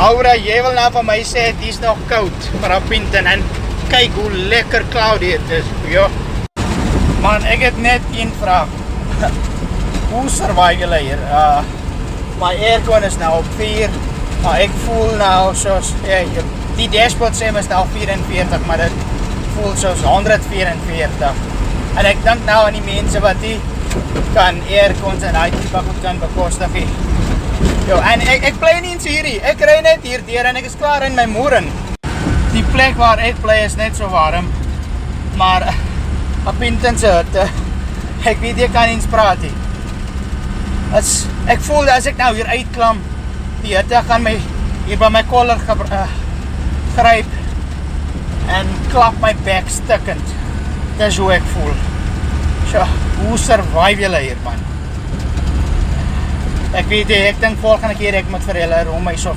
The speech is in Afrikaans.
Laura, jy wil nou van my sê, het is nog koud, maar op Pinten, en kyk hoe lekker cloudy het is, ja. Man, ek het net een vraag. Hoe survive julle hier? My aircon is nou op 4, maar ek voel nou soos, die dashboard sê is nou 44, maar dit voel soos 144. En ek dink nou aan die mense wat die kan aircons en die tipe goed kan bekostig. Jo, en ek bly nie eens hierdie, ek ry net hier deur en ek is klaar in my moeren. Die plek waar ek bly is net so warm, maar op intense hitte, ek weet jy kan eens praat nie. Ek voel as ek nou hier uitklam, die hitte gaan my hier by my collar gryp en klap my bek stikkend. Dis hoe ek voel. So, hoe survive julle hier, man? Ek weet jy, ek dink volgende keer ek moet vir julle om my so